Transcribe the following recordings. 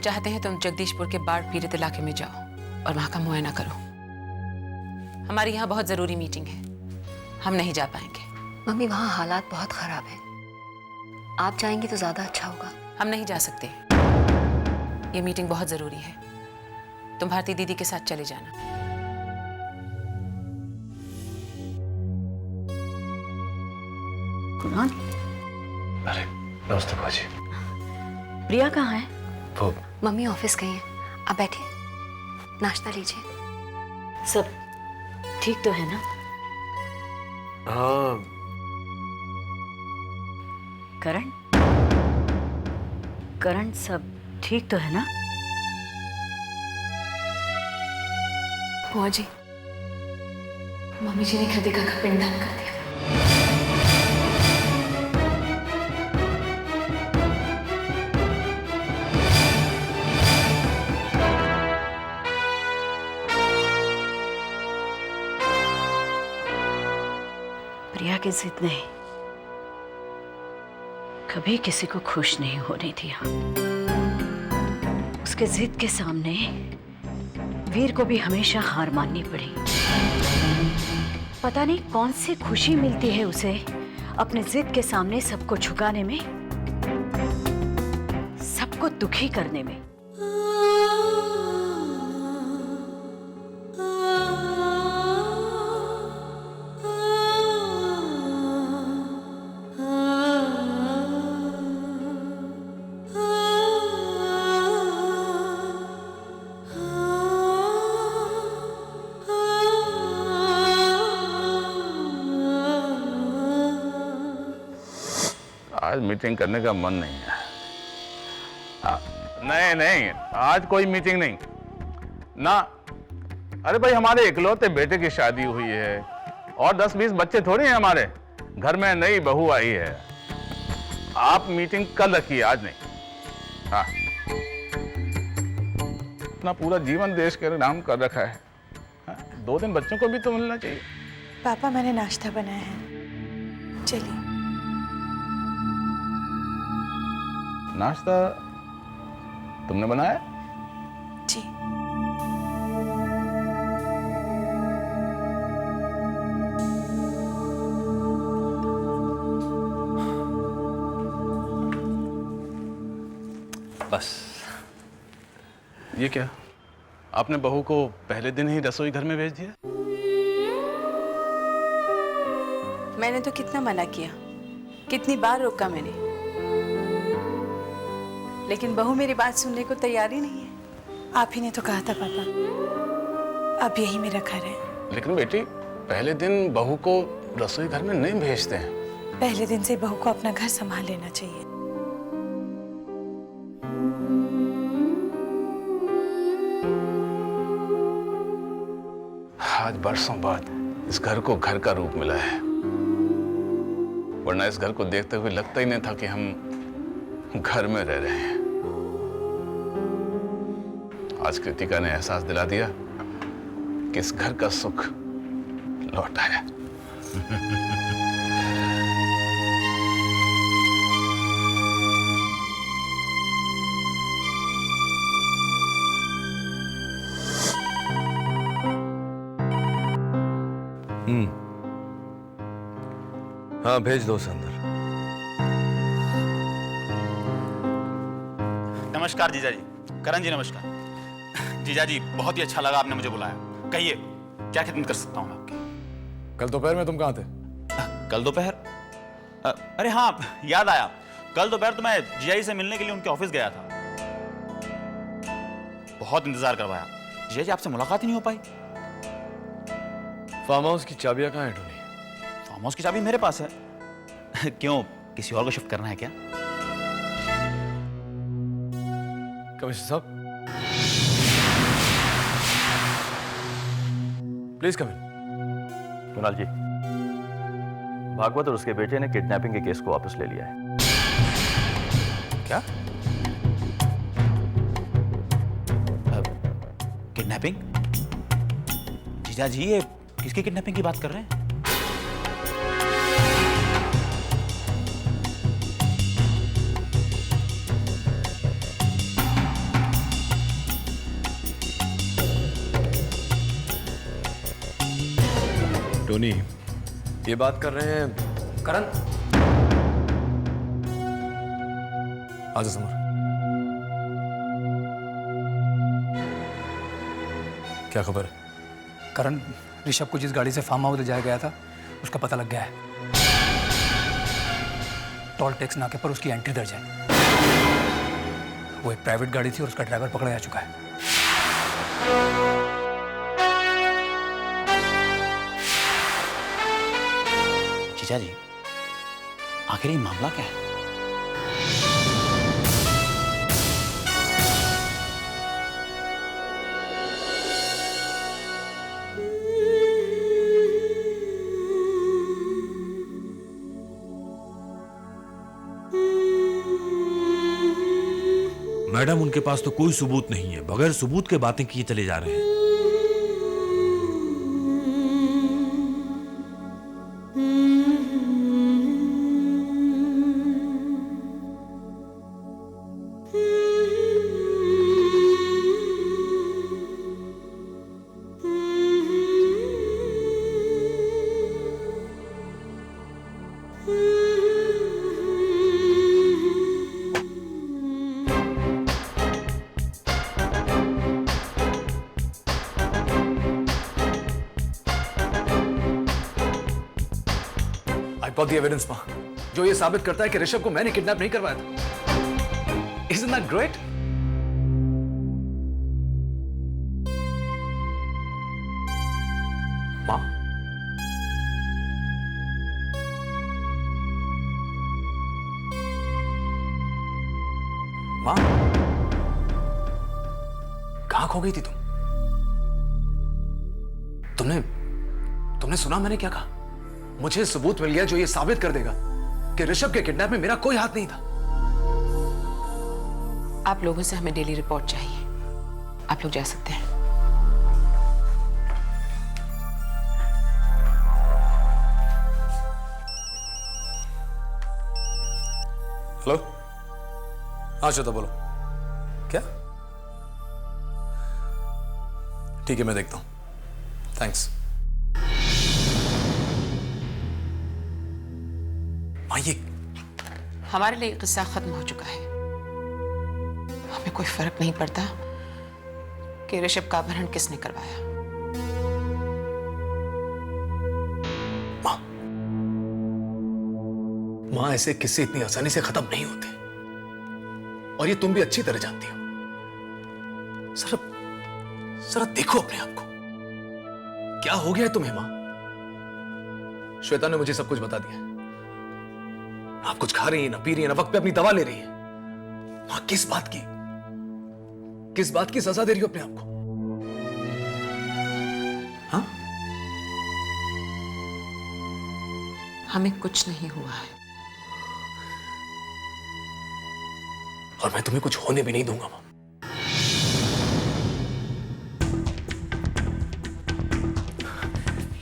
चाहते हैं तुम जगदीशपुर के बाढ़ पीड़ित इलाके में जाओ और वहां का मुआयना करो। हमारी यहाँ बहुत जरूरी मीटिंग है, हम नहीं जा पाएंगे। मम्मी वहाँ हालात बहुत खराब हैं, आप जाएंगी तो ज्यादा अच्छा होगा। हम नहीं जा सकते, ये मीटिंग बहुत जरूरी है। तुम भारती दीदी के साथ चले जाना। कुणाल, अरे नमस्ते भाजी। प्रिया कहाँ है? वो मम्मी ऑफिस गई हैं, आप बैठिए, नाश्ता लीजिए। सब ठीक तो है ना? हाँ। करण सब ठीक तो है ना? बुआ जी, मम्मी जी ने कृतिका का पिंडदान कर दिया। प्रिया की जिद ने कभी किसी को खुश नहीं होने दिया। उसके जिद के सामने वीर को भी हमेशा हार माननी पड़ी। पता नहीं कौन सी खुशी मिलती है उसे अपने जिद के सामने सबको झुकाने में, सबको दुखी करने में। आज मीटिंग करने का मन नहीं है। नहीं, आज कोई मीटिंग नहीं ना। अरे भाई, हमारे इकलौते बेटे की शादी हुई है और 10-20 बच्चे थोड़ी हैं हमारे घर में। नई बहू आई है, आप मीटिंग कल रखिए, आज नहीं। हाँ, अपना पूरा जीवन देश के नाम कर रखा है। हाँ, 2 दिन बच्चों को भी तो मिलना चाहिए। पापा, मैंने नाश्ता बनाया है, चलिए। नाश्ता तुमने बनाया? जी। बस। ये क्या, आपने बहू को पहले दिन ही रसोई घर में भेज दिया? मैंने तो कितना मना किया, कितनी बार रोका मैंने, लेकिन बहू मेरी बात सुनने को तैयार ही नहीं है। आप ही ने तो कहा था पापा, अब यही मेरा घर है। लेकिन बेटी, पहले दिन बहू को रसोई घर में नहीं भेजते हैं। पहले दिन से बहू को अपना घर संभाल लेना चाहिए। आज बरसों बाद इस घर को घर का रूप मिला है, वरना इस घर को देखते हुए लगता ही नहीं था कि हम घर में रह रहे हैं। आज कृतिका ने एहसास दिला दिया कि इस घर का सुख लौट आया। हाँ, भेज दो उसे अंदर। नमस्कार जीजा जी। करण जी नमस्कार। जीजा जी, बहुत ही अच्छा लगा आपने मुझे बुलाया। कहिए, क्या खिदमत कर सकता हूँ मैं आपकी? कल दोपहर में तुम कहाँ थे? कल दोपहर? अरे हाँ, याद आया। कल दोपहर तो मैं जीजा जी से मिलने के लिए उनके ऑफिस गया था। बहुत इंतजार करवाया, जीजा जी आपसे मुलाकात ही नहीं हो पाई। फार्म हाउस की चाबियां कहाँ है टोनी? फार्म हाउस की चाबी मेरे पास है। क्यों, किसी और को शिफ्ट करना है क्या? कमिश्नर साहब, प्लीज कम इन। कुणाल जी, भागवत और उसके बेटे ने किडनैपिंग के केस को वापस ले लिया है। क्या? किडनैपिंग? जीजा जी, ये किसकी किडनैपिंग की बात कर रहे हैं? टोनी, ये बात कर रहे हैं करण, आजा समर। क्या खबर है? करण, ऋषभ को जिस गाड़ी से फार्म हाउस ले जाया गया था उसका पता लग गया है। टोल टैक्स नाके पर उसकी एंट्री दर्ज है। वो एक प्राइवेट गाड़ी थी और उसका ड्राइवर पकड़ा जा चुका है। जीजा जी, आखिर ये मामला क्या है? मैडम, उनके पास तो कोई सबूत नहीं है, बगैर सबूत के बातें किए चले जा रहे हैं। I got the evidence, माँ, जो ये साबित करता है कि ऋषभ को मैंने किडनैप नहीं करवाया था। Isn't that great? माँ, माँ, कहाँ खो गई थी तुम? तुमने सुना मैंने क्या कहा? मुझे सबूत मिल गया जो ये साबित कर देगा कि ऋषभ के किडनैप में मेरा कोई हाथ नहीं था। आप लोगों से हमें डेली रिपोर्ट चाहिए। आप लोग जा सकते हैं। हेलो, हाँ श्वेता बोलो। क्या? ठीक है, मैं देखता हूं। थैंक्स। ये हमारे लिए किस्सा खत्म हो चुका है। हमें कोई फर्क नहीं पड़ता कि ऋषभ का अपहरण किसने करवाया। माँ, ऐसे किस्से इतनी आसानी से खत्म नहीं होते, और ये तुम भी अच्छी तरह जानती हो। जरा देखो अपने आप को, क्या हो गया है तुम्हें? माँ, श्वेता ने मुझे सब कुछ बता दिया। आप कुछ खा रही है, ना पी रही है, ना वक्त पे अपनी दवा ले रही है। मां, किस बात की सजा दे रही हो अपने आप को? हाँ? हमें कुछ नहीं हुआ है, और मैं तुम्हें कुछ होने भी नहीं दूंगा मां।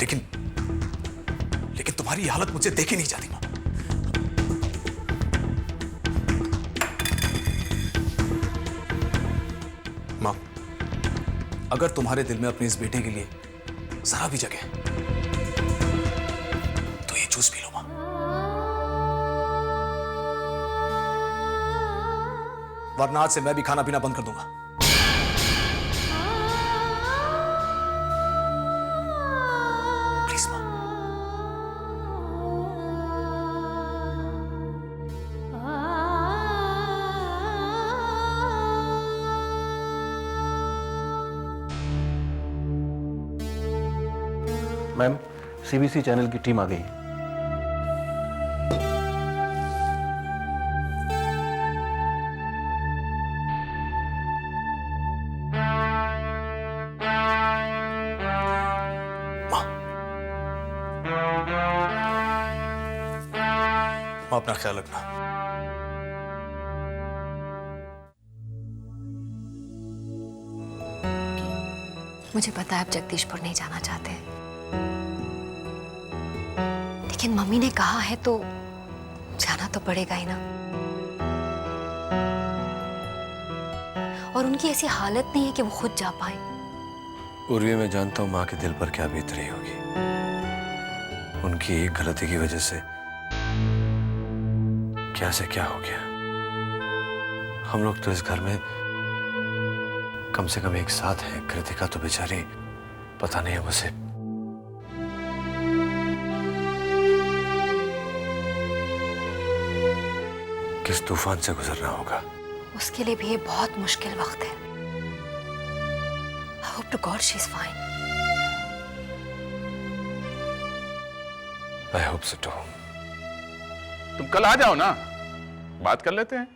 लेकिन तुम्हारी हालत मुझसे देखी नहीं जाती मां। मां, अगर तुम्हारे दिल में अपने इस बेटे के लिए जरा भी जगह है तो ये जूस पी लो मां। वरना आज से मैं भी खाना पीना बंद कर दूंगा। प्लीज मां। मैम, सीबीसी चैनल की टीम आ गई है। मां, अपना ख्याल रखना। मुझे पता है आप जगदीशपुर नहीं जाना चाहते, लेकिन मम्मी ने कहा है तो जाना तो पड़ेगा ही ना। और उनकी ऐसी हालत नहीं है कि वो खुद जा पाए। उर्वी, मैं जानता हूं माँ के दिल पर क्या बीत रही होगी, उनकी एक गलती की वजह से क्या से क्या हो गया। हम लोग तो इस घर में कम से कम एक साथ हैं। कृतिका तो बेचारी पता नहीं है उसे किस तूफान से गुजरना होगा। उसके लिए भी ये बहुत मुश्किल वक्त है। I hope to God she is fine. I hope so too. तुम कल आ जाओ ना, बात कर लेते हैं।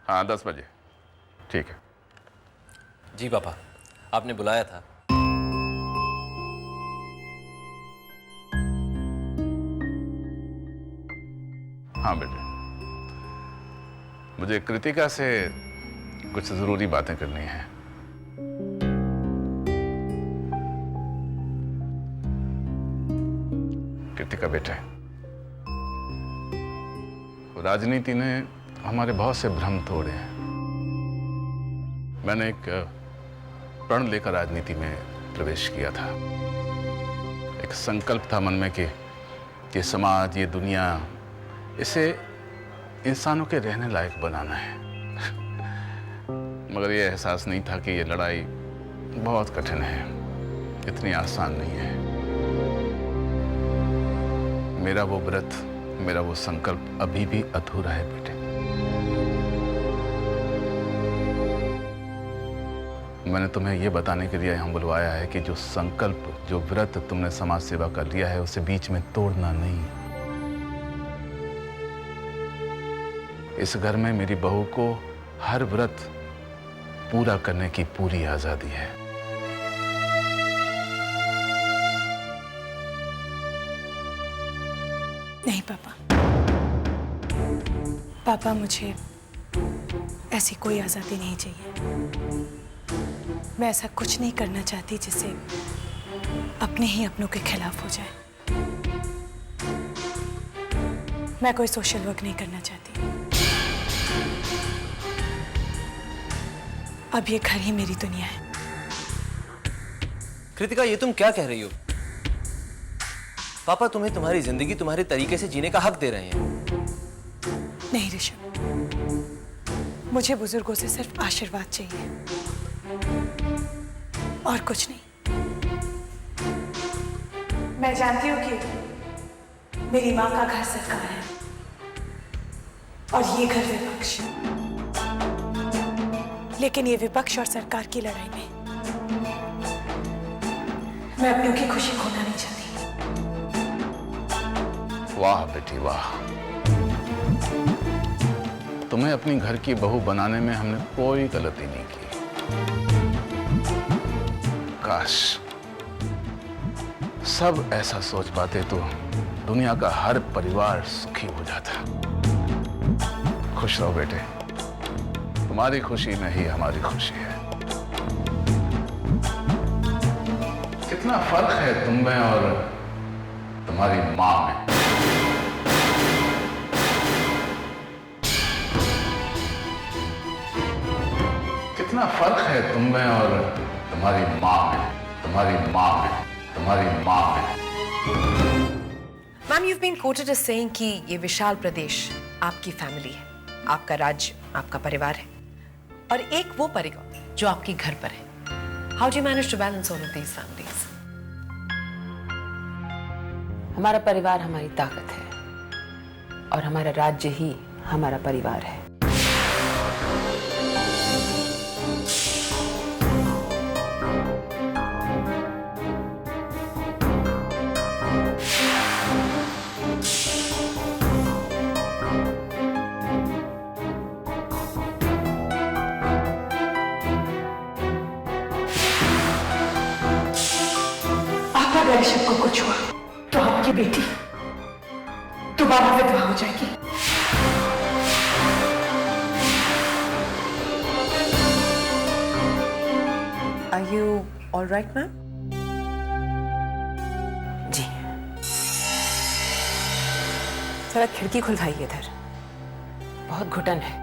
हाँ 10 बजे ठीक है। जी पापा, आपने बुलाया था। हाँ बेटे, मुझे कृतिका से कुछ जरूरी बातें करनी है। कृतिका बेटे, राजनीति ने हमारे बहुत से भ्रम तोड़े हैं। मैंने एक प्रण लेकर राजनीति में प्रवेश किया था। एक संकल्प था मन में कि ये समाज, ये दुनिया, इसे इंसानों के रहने लायक बनाना है। मगर ये एहसास नहीं था कि ये लड़ाई बहुत कठिन है, इतनी आसान नहीं है। मेरा वो व्रत, मेरा वो संकल्प अभी भी अधूरा है बेटे। मैंने तुम्हें ये बताने के लिए यहाँ बुलवाया है कि जो संकल्प, जो व्रत तुमने समाज सेवा का लिया है, उसे बीच में तोड़ना नहीं। इस घर में मेरी बहू को हर व्रत पूरा करने की पूरी आजादी है। नहीं पापा, पापा मुझे ऐसी कोई आज़ादी नहीं चाहिए। मैं ऐसा कुछ नहीं करना चाहती जिससे अपने ही अपनों के खिलाफ हो जाए। मैं कोई सोशल वर्क नहीं करना चाहती। अब ये घर ही मेरी दुनिया है। कृतिका, ये तुम क्या कह रही हो? पापा तुम्हें तुम्हारी जिंदगी तुम्हारे तरीके से जीने का हक दे रहे हैं। नहीं ऋषभ, मुझे बुजुर्गों से सिर्फ आशीर्वाद चाहिए और कुछ नहीं। मैं जानती हूँ कि मेरी माँ का घर सरकार है और ये घर विपक्ष। लेकिन ये विपक्ष और सरकार की लड़ाई में मैं अपनों की खुशी खोना नहीं चाहती। वाह बेटी वाह, तुम्हें अपनी घर की बहू बनाने में हमने कोई गलती नहीं की। काश सब ऐसा सोच पाते तो दुनिया का हर परिवार सुखी हो जाता। खुश रहो बेटे, तुम्हारी खुशी में ही हमारी खुशी है। कितना फर्क है तुम में और तुम्हारी माँ में। कितना फर्क है तुम में और तुम्हारी माँ में, तुम्हारी माँ में, तुम्हारी माँ में। Ma'am, you've been quoted as saying कि ये विशाल प्रदेश आपकी फैमिली है, आपका राज्य, आपका परिवार है, और एक वो परिवार जो आपके घर पर है। How do you manage to balance all of these families? हमारा परिवार हमारी ताकत है और हमारा राज्य ही हमारा परिवार है। अगर ऋषभ को कुछ हुआ तो आपकी बेटी दोबारा विधवा हो जाएगी। Are you all right, ma'am? जी, जरा खिड़की खुलवाइए इधर, बहुत घुटन है।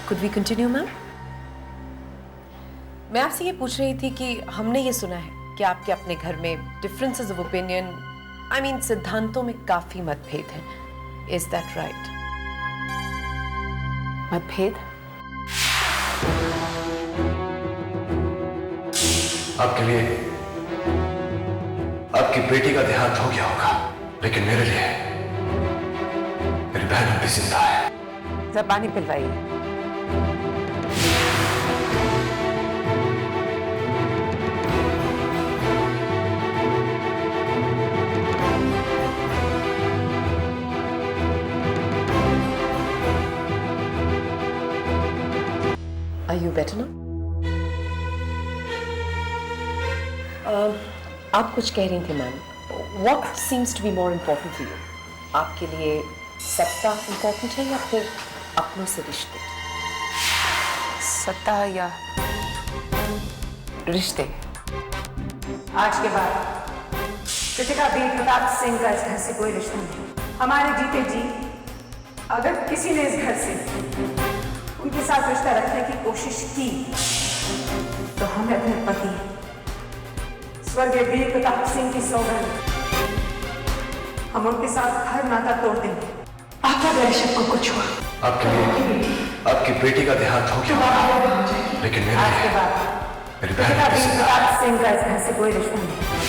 Could we continue, ma'am? मैं आपसे ये पूछ रही थी कि हमने ये सुना है कि आपके अपने घर में differences of opinion, I mean सिद्धांतों में काफी मतभेद हैं। Is that right? मतभेद? आपके लिए आपकी बेटी का देहांत हो गया होगा, लेकिन मेरे लिए मेरी बहन अभी जिंदा है। जरा पानी पिलवाइए। Are you better now? आप कुछ कह रही थी ma'am. What seems to be more important for you? आपके लिए सत्ता important है या फिर अपनों से रिश्ते? सत्ता या रिश्ते? आज के बाद कृतिका वीर प्रताप सिंह का इस घर से कोई रिश्ता नहीं। हमारे जीते जी अगर किसी ने इस घर से उनके साथ रिश्ता रखने की कोशिश की तो हमें अपने पति स्वर्गीय वीर प्रताप सिंह की सौगंध, हम उनके साथ हर नाता तोड़ देंगे। आपका ऋषभ को कुछ हुआ, आपके लिए आपकी बेटी का देहांत हो गया, लेकिन मेरे लिए मेरी बहन वीर प्रताप सिंह का इस घर से कोई रिश्ता नहीं।